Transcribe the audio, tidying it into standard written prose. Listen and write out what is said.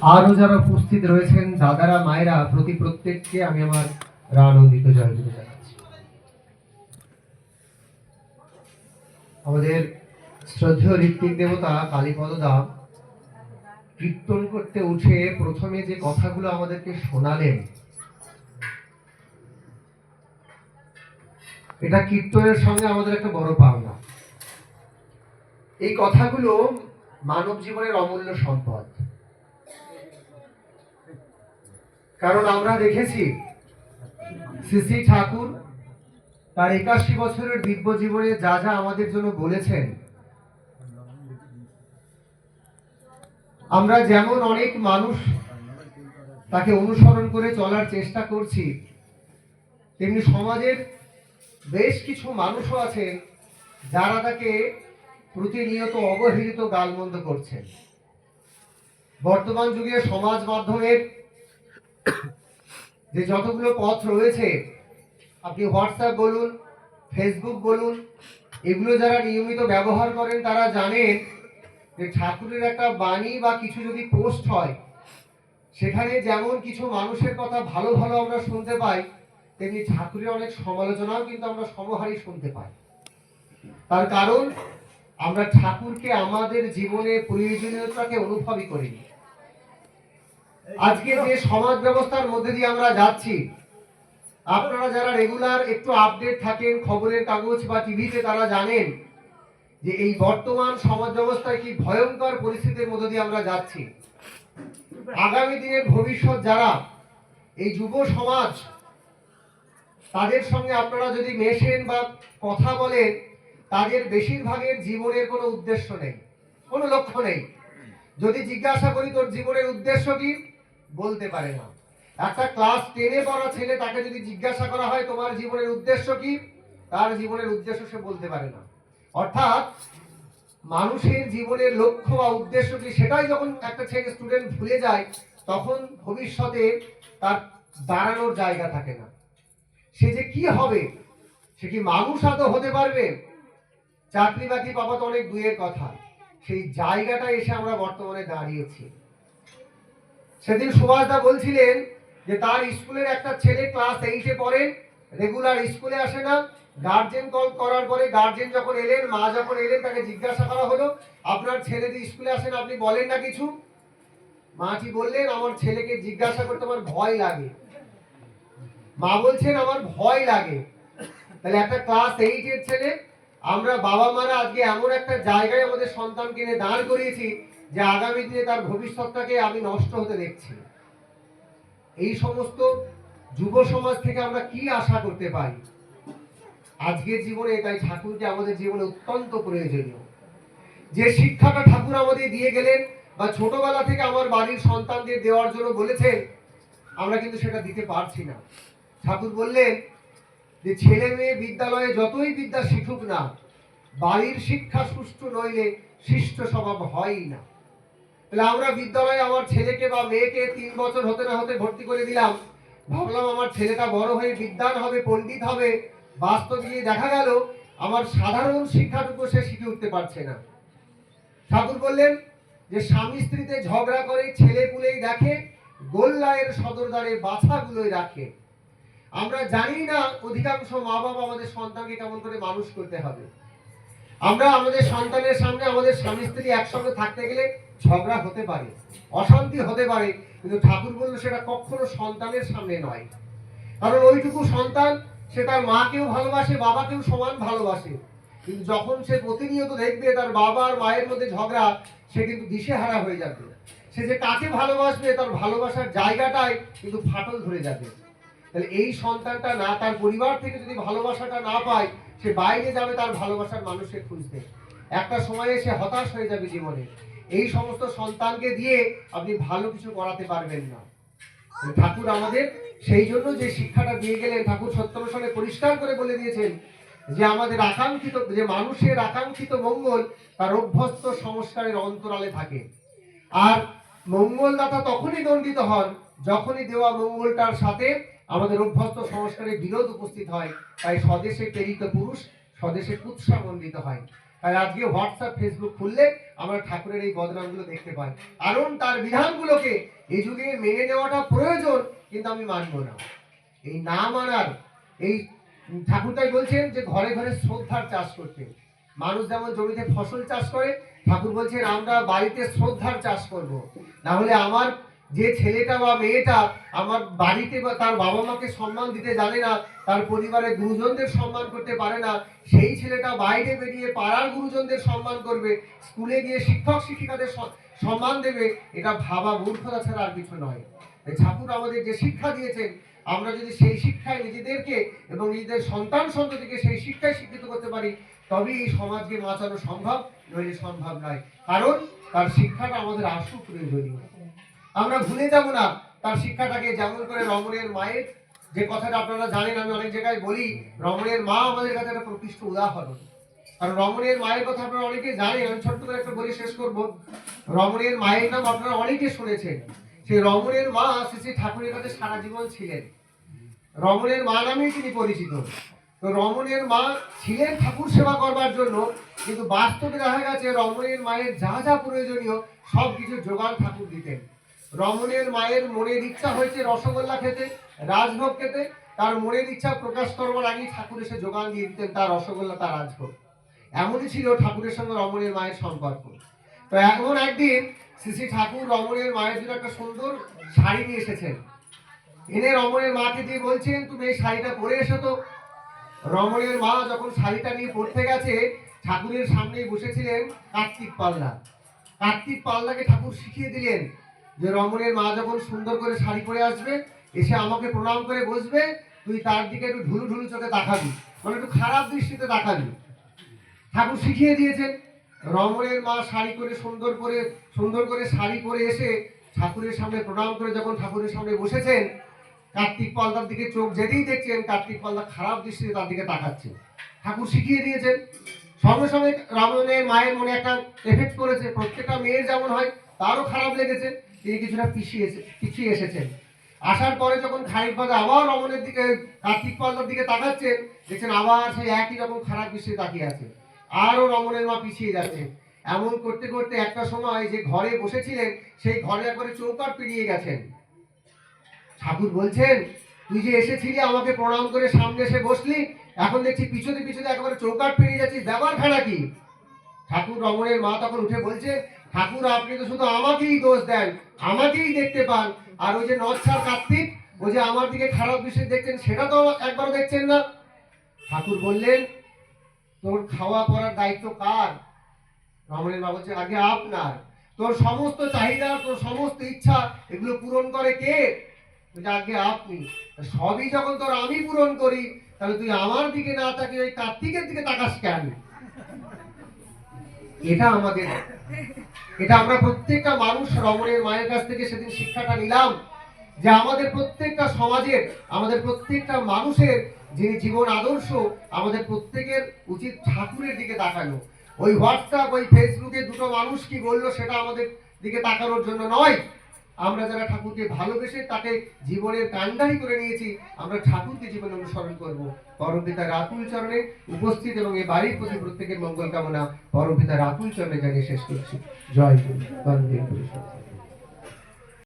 আরো যারা উপস্থিত রয়েছেন দাদারা মায়েরা প্রতি প্রত্যেককে আমি আমার আনন্দিত জয়গুলো জানাচ্ছি। আমাদের শ্রদ্ধেয় ঋত্বিক দেবতা কালীপদ দা কীর্তন করতে উঠে প্রথমে যে কথাগুলো আমাদেরকে শোনালেন, এটা কীর্তনের সঙ্গে আমাদের একটা বড় পাওনা। এই কথাগুলো মানব জীবনের অমূল্য সম্পদ। কারণ আমরা দেখেছি শ্রী শ্রী ঠাকুর তার ৮১ বছরের দিব্য জীবনে যা যা আমাদের জন্য বলেছেন, আমরা যেমন অনেক মানুষ তাকে অনুসরণ করে চলার চেষ্টা করছি, তেমনি সমাজের বেশ কিছু মানুষও আছেন যারা তাকে প্রতিনিয়ত অবহেলিত গালমন্দ করছেন। বর্তমান যুগে সমাজ মাধ্যমের যে যতগুলো পথ রয়েছে, আপনি হোয়াটসঅ্যাপ বলুন, ফেসবুক বলুন, এগুলো যারা নিয়মিত ব্যবহার করেন তারা জানেন যে ঠাকুরের একটা বাণী বা কিছু যদি পোস্ট হয়, সেখানে যেমন কিছু মানুষের কথা ভালো ভালো আমরা শুনতে পাই, তেমনি ঠাকুরের অনেক সমালোচনাও কিন্তু আমরা সমহারই শুনতে পাই। তার কারণ আমরা ঠাকুরকে আমাদের জীবনে প্রয়োজনীয়তাকে অনুভবই করিনি। আজকে যে সমাজ ব্যবস্থার মধ্যে দিয়ে আমরা যাচ্ছি, আপনারা যারা রেগুলার একটু আপডেট থাকেন খবরের কাগজ বা টিভিতে, তারা জানেন যে এই বর্তমান সমাজ ব্যবস্থায় কি ভয়ঙ্কর পরিস্থিতির মধ্যে দিয়ে আমরা যাচ্ছি। আগামী দিনের ভবিষ্যৎ যারা এই যুব সমাজ, তাদের সঙ্গে আপনারা যদি মেশেন বা কথা বলেন, তাদের বেশিরভাগের জীবনের কোনো উদ্দেশ্য নেই, কোনো লক্ষ্য নেই। যদি জিজ্ঞাসা করি তোর জীবনের উদ্দেশ্য কি, বলতে পারে না। একটা ক্লাস 10-এ পড়া ছেলে, তাকে যদি জিজ্ঞাসা করা হয় তোমার জীবনের উদ্দেশ্য কি, তার জীবনের উদ্দেশ্য সে বলতে পারে না। অর্থাৎ মানুষের জীবনের লক্ষ্য বা উদ্দেশ্য কি, সেটাই যখন একটা ছেলে স্টুডেন্ট ভুলে যায়, তখন ভবিষ্যতে তার দাঁড়ানোর জায়গা থাকে না। সে যে কি হবে, সে কি মানুষ আদৌ হতে পারবে? চাকরি বাকরি পাওয়া তো অনেক দূরের কথা, সেই জায়গাটা এসে আমরা বর্তমানে দাঁড়িয়েছি। সেদিন সুভাষদা বলছিলেন যে তার স্কুলের একটা ছেলে ক্লাস 8-এ পড়েন, রেগুলার স্কুলে আসে না। গার্জেন কল করার পরে, গার্জেন যখন এলেন, মা যখন এলেন, তাকে জিজ্ঞাসা করা হলো আপনার ছেলে যে স্কুলে আসেন আপনি বলেন না কিছু? মাটি বললেন আমার ছেলেকে জিজ্ঞাসা করতে আমার ভয় লাগে। মা বলছেন আমার ভয় লাগে। তাহলে একটা ক্লাস 8-এর ছেলে, আমরা বাবা মারা আজকে এমন একটা জায়গায় আমাদের সন্তানকে এনে দাঁড় করিয়েছি যে আগামী দিনে তার ভবিষ্যৎটাকে আমি নষ্ট হতে দেখছি। এই সমস্ত যুব সমাজ থেকে আমরা কি আশা করতে পারি আজকের জীবনে? তাই ঠাকুরকে আমাদের জীবনে অত্যন্ত প্রয়োজনীয়। যে শিক্ষাটা ঠাকুর আমাদের দিয়ে গেলেন বা ছোটবেলা থেকে আমার বাড়ির সন্তানদের দেওয়ার জন্য বলেছেন, আমরা কিন্তু সেটা দিতে পারছি না। ঠাকুর বললেন যে ছেলে মেয়ে বিদ্যালয়ে যতই বিদ্যা শিখুক না, বাড়ির শিক্ষা সুষ্ঠু নইলে শিষ্ট স্বভাব হয়ই না। তাহলে আমরা বিদ্যালয়ে আমার ছেলেকে বা মেয়েকে 3 বছর হতে না হতে ভর্তি করে দিলাম, ভাবলাম আমার ছেলেটা বড় হয়ে বিদ্বান হবে, পণ্ডিত হবে। বাস্তবে গিয়ে দেখা গেল আমার সাধারণ শিক্ষাটুকু সে শিখে উঠতে পারছে না। ঠাকুর বললেন যে স্বামী স্ত্রীতে ঝগড়া করে ছেলে পুলেই দেখে, গোল্লায়ের সদরদারে বাছাগুলোই রাখে। আমরা জানি না অধিকাংশ মা বাবা আমাদের সন্তানকে কেমন করে মানুষ করতে হবে। আমরা আমাদের সন্তানের সামনে আমাদের স্বামী স্ত্রী একসঙ্গে থাকতে গেলে ঝগড়া হতে পারে, অশান্তি হতে পারে, কিন্তু ঠাকুর বলল সেটা কখনো সন্তানের সামনে নয়। কারণ ওইটুকু সন্তান সে তার মাকেও ভালোবাসে, বাবাকেও সমান ভালোবাসে, কিন্তু যখন সে প্রতিনিয়ত দেখবে তার বাবা আর মায়ের মধ্যে ঝগড়া, সে কিন্তু দিশেহারা হয়ে যাবে। সে যে কাকে ভালোবাসবে তার ভালোবাসার জায়গাটায় কিন্তু ফাটল ধরে যাবে। তাহলে এই সন্তানটা না, তার পরিবার থেকে যদি ভালোবাসাটা না পায়, সে বাইরে যাবে তার ভালোবাসার মানুষকে খুঁজতে। একটা সময়ে সে হতাশ হয়ে যাবে জীবনে। এই সমস্ত সন্তানকে দিয়ে আপনি ভালো কিছু করাতে পারবেন না। ঠাকুর আমাদের সেই জন্য যে শিক্ষাটা দিয়ে গেলেন, ঠাকুর সত্যবসনে পরিষ্কার করে বলে দিয়েছেন যে আমাদের আকাঙ্ক্ষিত, যে মানুষের আকাঙ্ক্ষিত মঙ্গল তার অভ্যস্ত সংস্কারের অন্তরালে থাকে। আর মঙ্গলদাতা তখনই দণ্ডিত হন যখনই দেওয়া মঙ্গলটার সাথে আমাদের অভ্যস্ত সংস্কারের বিরোধ উপস্থিত হয়। তাই স্বদেশে প্রেরিত পুরুষ স্বদেশে কুৎসা মণ্ডিত হয়। তাই আজকে হোয়াটসঅ্যাপ ফেসবুক খুললে আমরা ঠাকুরের এই বদনামগুলো দেখতে পাই। কারণ তার বিধানগুলোকে এই যুগে মেনে নেওয়াটা প্রয়োজন, কিন্তু আমি মানব না। এই না মানার এই ঠাকুর তাই বলছেন যে ঘরে ঘরে শ্রদ্ধার চাষ করতে। মানুষ যেমন জমিতে ফসল চাষ করে, ঠাকুর বলছেন আমরা বাড়িতে শ্রদ্ধার চাষ করব। না হলে আমার যে ছেলেটা বা মেয়েটা আমার বাড়িতে বা তার বাবা মাকে সম্মান দিতে জানে না, তার পরিবারের গুরুজনদের সম্মান করতে পারে না, সেই ছেলেটা বাইরে বেরিয়ে পাড়ার গুরুজনদের সম্মান করবে, স্কুলে গিয়ে শিক্ষক শিক্ষিকাদের সম্মান দেবে, এটা ভাবা মূর্খতা ছাড়া আর কিছু নয়। ঠাকুর আমাদের যে শিক্ষা দিয়েছেন, আমরা যদি সেই শিক্ষায় নিজেদেরকে এবং নিজেদের সন্তান সন্ততিকে সেই শিক্ষায় শিক্ষিত করতে পারি, তবেই এই সমাজকে বাঁচানো সম্ভব, নইলে সম্ভব নয়। কারণ তার শিক্ষাটা আমাদের আসু প্রয়োজনীয়। আমরা ভুলে যাব না তার শিক্ষাটাকে। যেমন করে রমণের মায়ের যে কথাটা আপনারা জানেন, আমি অনেক জায়গায় বলি, রমণের মা আমাদের কাছে একটা প্রকৃষ্ট উদাহরণ। কারণ রমণের মায়ের কথা আপনারা অনেকে জানেন, আমি ছোট্ট করে একটা বলে শেষ করব। রমণের মায়ের নাম আপনারা অনেকে শুনেছেন। সেই রমণের মা শ্রী ঠাকুরের কাছে সারা জীবন ছিলেন, রমণের মা নামেই তিনি পরিচিত। তো রমণের মা ছিলেন ঠাকুর সেবা করবার জন্য, কিন্তু বাস্তবে দেখা গেছে রমণের মায়ের যা যা প্রয়োজনীয় সব কিছু যোগান ঠাকুর দিতেন। রমণের মায়ের মনের ইচ্ছা হয়েছে রসগোল্লা খেতে, রাজভোগ খেতে, তার মনের ইচ্ছা প্রকাশ করবার আগেই ঠাকুর এসে যোগান দিয়ে দিতেন তার রসগোল্লা, তার রাজভোগ। এমনই ছিল ঠাকুরের সঙ্গে রমণের মায়ের সম্পর্ক। তো এমন একদিন শ্রী ঠাকুর রমণের মায়ের জন্য একটা সুন্দর শাড়ি নিয়ে এসেছেন। এনে রমণের মাকে দিয়ে বলছেন, তুমি এই শাড়িটা পরে এসো তো। রমণের মা যখন শাড়িটা নিয়ে পড়তে গেছে, ঠাকুরের সামনেই বসেছিলেন কার্তিক পাল্লা। কার্তিক পাল্লাকে ঠাকুর শিখিয়ে দিলেন যে রমণের মা যখন সুন্দর করে শাড়ি পরে আসবে, এসে আমাকে প্রণাম করে বসবে, তুই তার দিকে একটু ঢুলু ঢুলু চোখে তাকাবি, মানে একটু খারাপ দৃষ্টিতে তাকাবি। ঠাকুর শিখিয়ে দিয়েছেন। রমণের মা শাড়ি করে সুন্দর করে শাড়ি পরে এসে ঠাকুরের সামনে প্রণাম করে যখন ঠাকুরের সামনে বসেছেন, কার্তিক পাল্লার দিকে চোখ যেতেই দেখছেন কার্তিক পাল্লা খারাপ দৃষ্টিতে তার দিকে তাকাচ্ছে। ঠাকুর শিখিয়ে দিয়েছেন। সঙ্গে সঙ্গে রমণের মায়ের মনে একটা এফেক্ট করেছে, প্রত্যেকটা মেয়ের যেমন হয় তারও খারাপ লেগেছে। তিনি কিছুটা পিছিয়ে এসেছেন। আসার পরে যখন খানিক বাদে আবার রমণের দিকে কার্তিক পাল্লার দিকে তাকাচ্ছেন, দেখছেন আবার সেই একই রকম খারাপ দৃষ্টিতে তাকিয়ে আছে। আরও রমণের মা পিছিয়ে যাচ্ছে। এমন করতে করতে একটা সময় যে ঘরে বসেছিলেন, সেই ঘরে একবারে চৌকাঠ পেরিয়ে গেছেন। ঠাকুর বলছেন, তুই যে এসেছিলি আমাকে প্রণাম করে সামনে এসে বসলি, এখন দেখছি পিছনে পিছনে একেবারে চৌকাঠ পেরিয়ে যাচ্ছিস, ব্যাপার খানা কি? ঠাকুর রমণের মা তখন উঠে বলছে, ঠাকুর আপনি তো শুধু আমাকেই দোষ দেন, আমাকেই দেখতে পান, আর ওই যে নচ্ছার কার্তিক, ওই যে আমার দিকে খারাপ দৃষ্টি দেখছেন, সেটা তো একবারও দেখছেন না। ঠাকুর বললেন, তোর খাওয়া পড়ার দায়িত্ব কার? রমণের মা বলছে, আগে আপনার। তোর সমস্ত চাহিদা, তোর সমস্ত ইচ্ছা, এগুলো পূরণ করে কে? আগে আপনি। সবই যখন তোর আমি পূরণ করি, তাহলে তুই আমার দিকে না তাকিয়ে ওই কার্তিকের দিকে তাকাস কেন? এটা আমরা প্রত্যেকটা মানুষ রমণের মায়ের কাছ থেকে সেদিন শিক্ষাটা নিলাম, যে আমাদের প্রত্যেকটা সমাজের, আমাদের প্রত্যেকটা মানুষের যে জীবন আদর্শ, আমাদের প্রত্যেকের উচিত ঠাকুরের দিকে তাকানো। ওই হোয়াটসঅ্যাপ, ওই ফেসবুকে দুটো মানুষ কি বললো সেটা আমাদের দিকে তাকানোর জন্য নয়। আমরা যারা ঠাকুরকে ভালোবেসে তাকে জীবনের কান্ডারি করে নিয়েছি, আমরা ঠাকুরকে জীবনে অনুসরণ করবো। পরমপিতার আকুল চরণে উপস্থিত এবং এই বাড়ির প্রতি প্রত্যেকের মঙ্গল কামনা পরমপিতার আকুল চরণে জানিয়ে শেষ করছি। জয় গুরু।